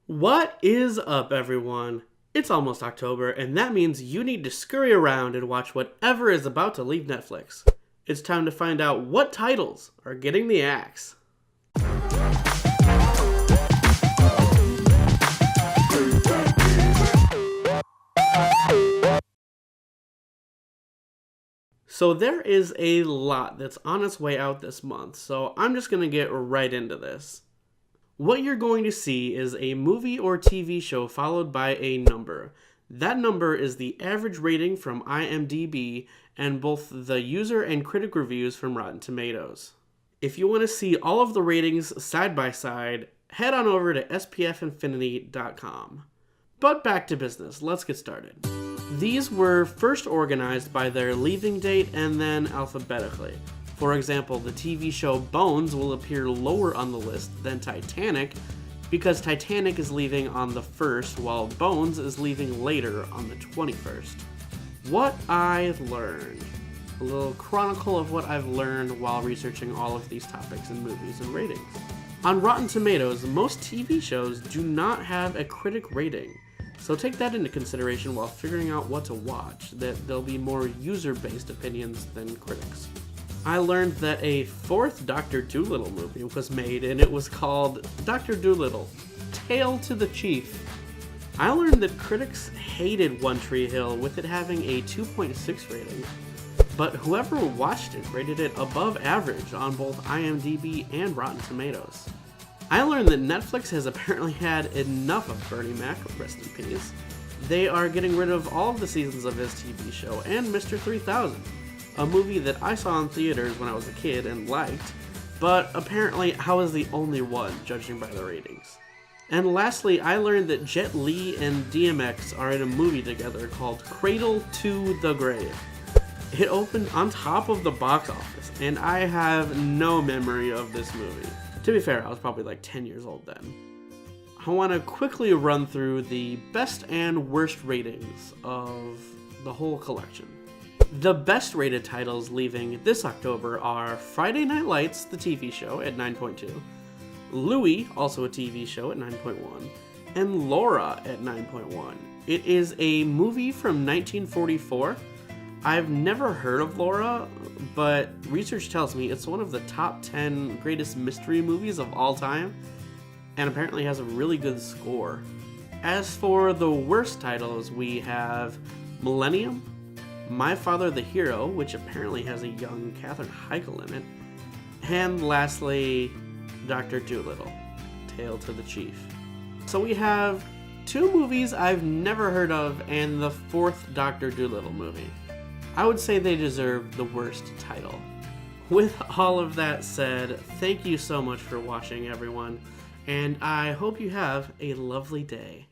What is up, everyone? It's almost October, and that means you need to scurry around and watch whatever is about to leave Netflix. It's time to find out what titles are getting the axe. So there is a lot that's on its way out this month, so I'm just going to get right into this. What you're going to see is a movie or TV show followed by a number. That number is the average rating from IMDb and both the user and critic reviews from Rotten Tomatoes. If you want to see all of the ratings side by side, head on over to spfinfinity.com. But back to business, let's get started. These were first organized by their leaving date and then alphabetically. For example, the TV show Bones will appear lower on the list than Titanic because Titanic is leaving on the 1st while Bones is leaving later on the 21st. What I learned. A little chronicle of what I've learned while researching all of these topics in movies and ratings. On Rotten Tomatoes, most TV shows do not have a critic rating. So take that into consideration while figuring out what to watch, that there'll be more user-based opinions than critics. I learned that a fourth Dr. Dolittle movie was made, and it was called Dr. Dolittle: Tale to the Chief. I learned that critics hated One Tree Hill with it having a 2.6 rating, but whoever watched it rated it above average on both IMDb and Rotten Tomatoes. I learned that Netflix has apparently had enough of Bernie Mac, rest in peace. They are getting rid of all of the seasons of his TV show and Mr. 3000, a movie that I saw in theaters when I was a kid and liked, but apparently I was the only one judging by the ratings. And lastly, I learned that Jet Li and DMX are in a movie together called Cradle to the Grave. It opened on top of the box office, and I have no memory of this movie. To be fair, I was probably like 10 years old then. I want to quickly run through the best and worst ratings of the whole collection. The best rated titles leaving this October are Friday Night Lights, the TV show, at 9.2, Louie, also a TV show, at 9.1, and Laura at 9.1. It is a movie from 1944. I've never heard of Laura, but research tells me it's one of the top 10 greatest mystery movies of all time, and apparently has a really good score. As for the worst titles, we have Millennium, My Father the Hero, which apparently has a young Katherine Heigl in it, and lastly, Dr. Dolittle: Tale to the Chief. So we have two movies I've never heard of and the fourth Dr. Dolittle movie. I would say they deserve the worst title. With all of that said, thank you so much for watching, everyone, and I hope you have a lovely day.